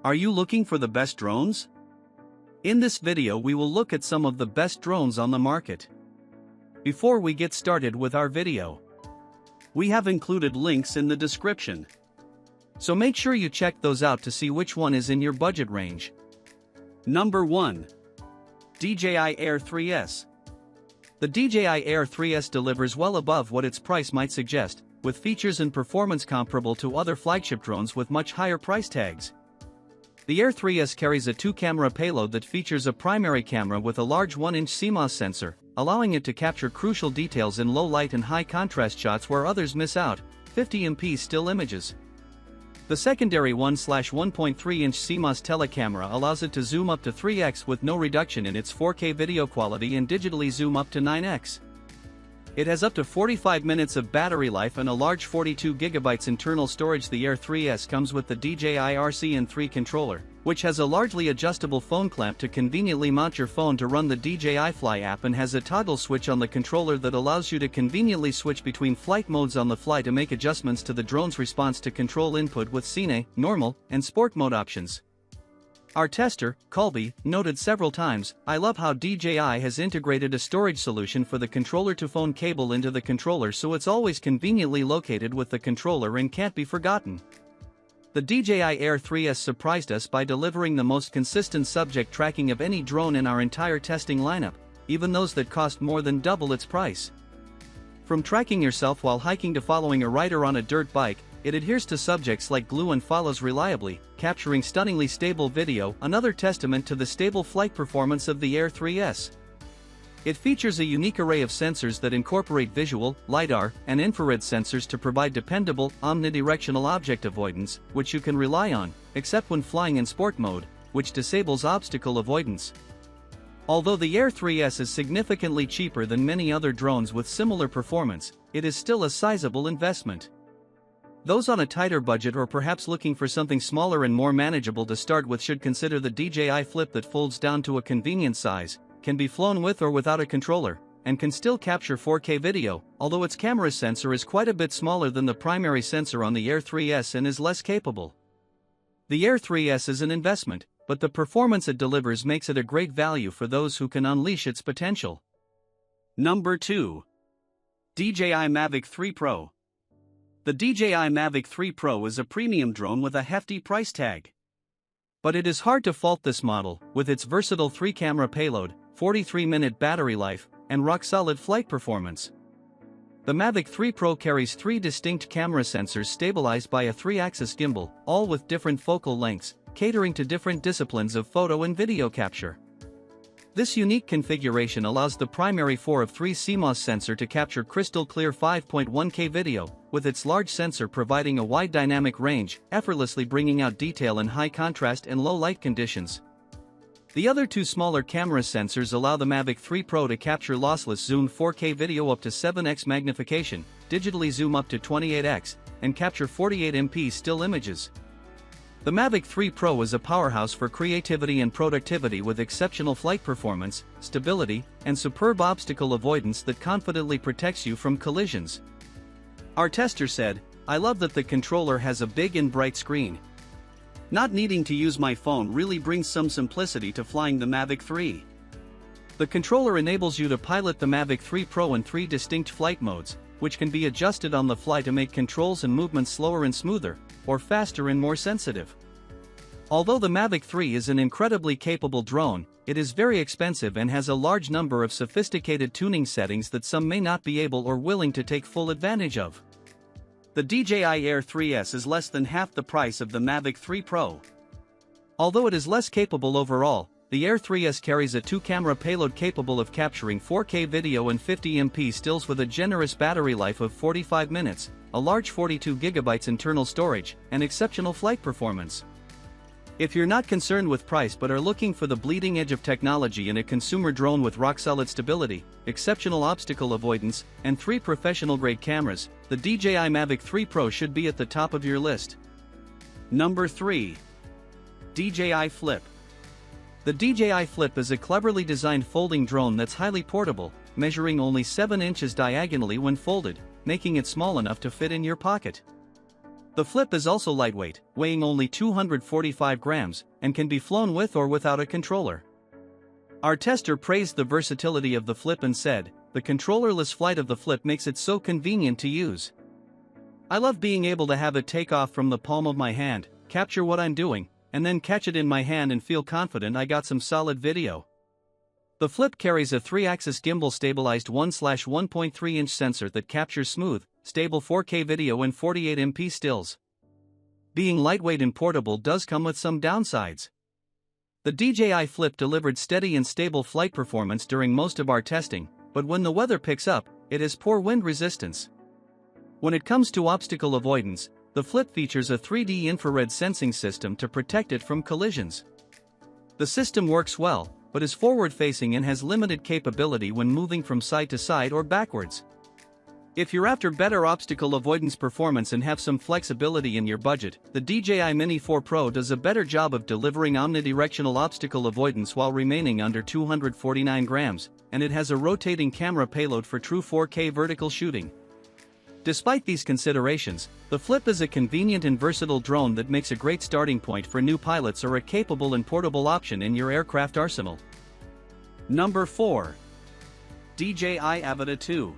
Are you looking for the best drones? In this video we will look at some of the best drones on the market. Before we get started with our video, we have included links in the description. So make sure you check those out to see which one is in your budget range. Number 1. DJI Air3s. The DJI Air3s delivers well above what its price might suggest, with features and performance comparable to other flagship drones with much higher price tags. The Air3s carries a 2-camera payload that features a primary camera with a large 1-inch CMOS sensor, allowing it to capture crucial details in low light and high contrast shots where others miss out, 50MP still images. The secondary 1/1.3-inch CMOS telecamera allows it to zoom up to 3x with no reduction in its 4K video quality and digitally zoom up to 9x. It has up to 45 minutes of battery life and a large 42GB internal storage. The Air3s comes with the DJI RC 3 controller, which has a largely adjustable phone clamp to conveniently mount your phone to run the DJI Fly app, and has a toggle switch on the controller that allows you to conveniently switch between flight modes on the fly to make adjustments to the drone's response to control input with Cine, Normal, and Sport mode options. Our tester, Colby, noted several times, "I love how DJI has integrated a storage solution for the controller-to-phone cable into the controller so it's always conveniently located with the controller and can't be forgotten." The DJI Air3s surprised us by delivering the most consistent subject tracking of any drone in our entire testing lineup, even those that cost more than double its price. From tracking yourself while hiking to following a rider on a dirt bike, it adheres to subjects like glue and follows reliably, capturing stunningly stable video, another testament to the stable flight performance of the Air3s. It features a unique array of sensors that incorporate visual, LiDAR, and infrared sensors to provide dependable, omnidirectional object avoidance, which you can rely on, except when flying in sport mode, which disables obstacle avoidance. Although the Air3s is significantly cheaper than many other drones with similar performance, it is still a sizable investment. Those on a tighter budget or perhaps looking for something smaller and more manageable to start with should consider the DJI Flip that folds down to a convenient size, can be flown with or without a controller, and can still capture 4K video, although its camera sensor is quite a bit smaller than the primary sensor on the Air3s and is less capable. The Air3s is an investment, but the performance it delivers makes it a great value for those who can unleash its potential. Number 2. DJI Mavic 3 Pro. The DJI Mavic 3 Pro is a premium drone with a hefty price tag. But it is hard to fault this model, with its versatile 3-camera payload, 43-minute battery life, and rock-solid flight performance. The Mavic 3 Pro carries 3 distinct camera sensors stabilized by a 3-axis gimbal, all with different focal lengths, catering to different disciplines of photo and video capture. This unique configuration allows the primary 4/3 CMOS sensor to capture crystal-clear 5.1K video, with its large sensor providing a wide dynamic range, effortlessly bringing out detail in high contrast and low light conditions. The other 2 smaller camera sensors allow the Mavic 3 Pro to capture lossless zoom 4K video up to 7x magnification, digitally zoom up to 28x, and capture 48MP still images. The Mavic 3 Pro is a powerhouse for creativity and productivity with exceptional flight performance, stability, and superb obstacle avoidance that confidently protects you from collisions. Our tester said, "I love that the controller has a big and bright screen. Not needing to use my phone really brings some simplicity to flying the Mavic 3. The controller enables you to pilot the Mavic 3 Pro in 3 distinct flight modes, which can be adjusted on the fly to make controls and movements slower and smoother, or faster and more sensitive." Although the Mavic 3 is an incredibly capable drone, it is very expensive and has a large number of sophisticated tuning settings that some may not be able or willing to take full advantage of. The DJI Air3s is less than half the price of the Mavic 3 Pro. Although it is less capable overall, the Air3s carries a 2-camera payload capable of capturing 4K video and 50MP stills with a generous battery life of 45 minutes, a large 42GB internal storage, and exceptional flight performance. If you're not concerned with price but are looking for the bleeding edge of technology in a consumer drone with rock-solid stability, exceptional obstacle avoidance, and 3 professional-grade cameras, the DJI Mavic 3 Pro should be at the top of your list. Number 3. DJI Flip. The DJI Flip is a cleverly designed folding drone that's highly portable, measuring only 7 inches diagonally when folded, making it small enough to fit in your pocket. The Flip is also lightweight, weighing only 245 grams, and can be flown with or without a controller. Our tester praised the versatility of the Flip and said, "The controllerless flight of the Flip makes it so convenient to use. I love being able to have it take off from the palm of my hand, capture what I'm doing, and then catch it in my hand and feel confident I got some solid video." The Flip carries a 3-axis gimbal-stabilized 1/1.3-inch sensor that captures smooth, stable 4K video and 48MP stills. Being lightweight and portable does come with some downsides. The DJI Flip delivered steady and stable flight performance during most of our testing, but when the weather picks up, it has poor wind resistance. When it comes to obstacle avoidance, the Flip features a 3D infrared sensing system to protect it from collisions. The system works well, but is forward-facing and has limited capability when moving from side to side or backwards. If you're after better obstacle avoidance performance and have some flexibility in your budget, the DJI Mini 4 Pro does a better job of delivering omnidirectional obstacle avoidance while remaining under 249 grams, and it has a rotating camera payload for true 4K vertical shooting. Despite these considerations, the Flip is a convenient and versatile drone that makes a great starting point for new pilots or a capable and portable option in your aircraft arsenal. Number 4. DJI Avata 2.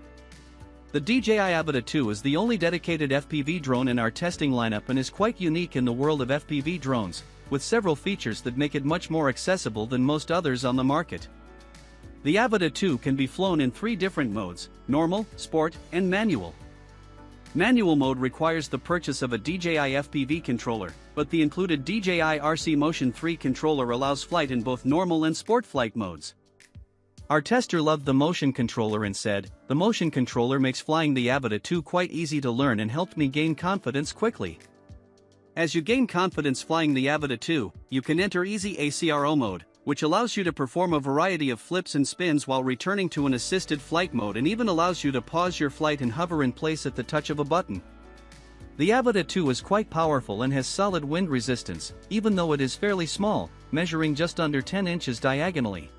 The DJI Avata 2 is the only dedicated FPV drone in our testing lineup and is quite unique in the world of FPV drones, with several features that make it much more accessible than most others on the market. The Avata 2 can be flown in 3 different modes: normal, sport, and manual. Manual mode requires the purchase of a DJI FPV controller, but the included DJI RC Motion 3 controller allows flight in both normal and sport flight modes. Our tester loved the motion controller and said, "The motion controller makes flying the Avata 2 quite easy to learn and helped me gain confidence quickly." As you gain confidence flying the Avata 2, you can enter easy ACRO mode, which allows you to perform a variety of flips and spins while returning to an assisted flight mode and even allows you to pause your flight and hover in place at the touch of a button. The Avata 2 is quite powerful and has solid wind resistance, even though it is fairly small, measuring just under 10 inches diagonally.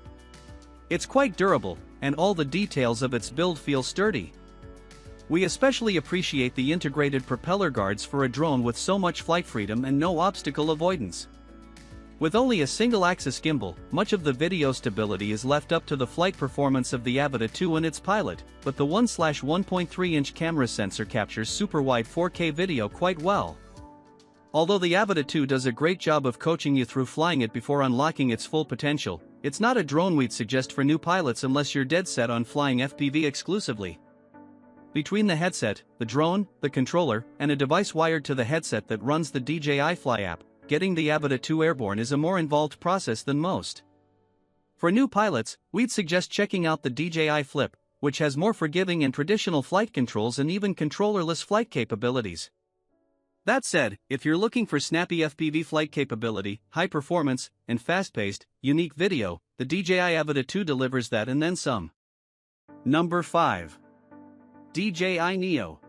It's quite durable, and all the details of its build feel sturdy. We especially appreciate the integrated propeller guards for a drone with so much flight freedom and no obstacle avoidance. With only a single-axis gimbal, much of the video stability is left up to the flight performance of the Avata 2 and its pilot, but the 1/1.3-inch camera sensor captures super-wide 4K video quite well. Although the Avata 2 does a great job of coaching you through flying it before unlocking its full potential, it's not a drone we'd suggest for new pilots unless you're dead set on flying FPV exclusively. Between the headset, the drone, the controller, and a device wired to the headset that runs the DJI Fly app, getting the Avata 2 airborne is a more involved process than most. For new pilots, we'd suggest checking out the DJI Flip, which has more forgiving and traditional flight controls and even controllerless flight capabilities. That said, if you're looking for snappy FPV flight capability, high performance, and fast-paced, unique video, the DJI Avata 2 delivers that and then some. Number 5. DJI Neo.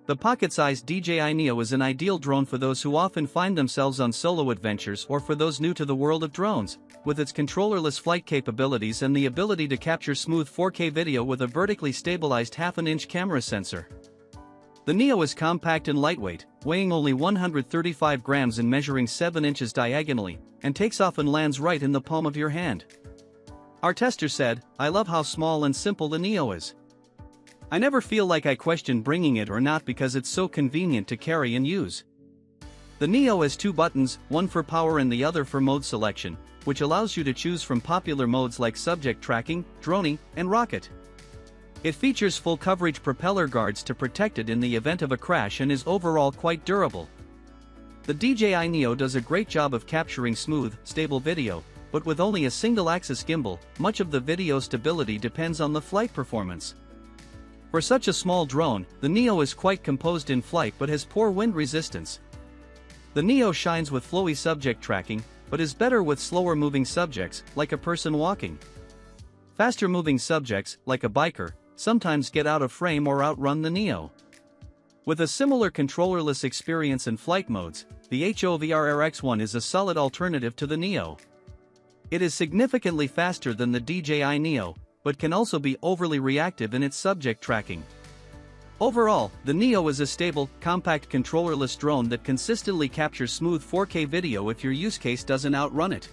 The pocket-sized DJI Neo is an ideal drone for those who often find themselves on solo adventures or for those new to the world of drones, with its controllerless flight capabilities and the ability to capture smooth 4K video with a vertically stabilized half-an-inch camera sensor. The Neo is compact and lightweight, weighing only 135 grams and measuring 7 inches diagonally, and takes off and lands right in the palm of your hand. Our tester said, "I love how small and simple the Neo is. I never feel like I question bringing it or not because it's so convenient to carry and use." The Neo has 2 buttons, one for power and the other for mode selection, which allows you to choose from popular modes like subject tracking, droning, and rocket. It features full coverage propeller guards to protect it in the event of a crash and is overall quite durable. The DJI Neo does a great job of capturing smooth, stable video, but with only a single-axis gimbal, much of the video stability depends on the flight performance. For such a small drone, the Neo is quite composed in flight but has poor wind resistance. The Neo shines with flowy subject tracking, but is better with slower-moving subjects, like a person walking. Faster-moving subjects, like a biker, sometimes get out of frame or outrun the Neo. With a similar controllerless experience in flight modes, the HOVR RX1 is a solid alternative to the Neo. It is significantly faster than the DJI Neo, but can also be overly reactive in its subject tracking. Overall, the Neo is a stable, compact controllerless drone that consistently captures smooth 4K video if your use case doesn't outrun it.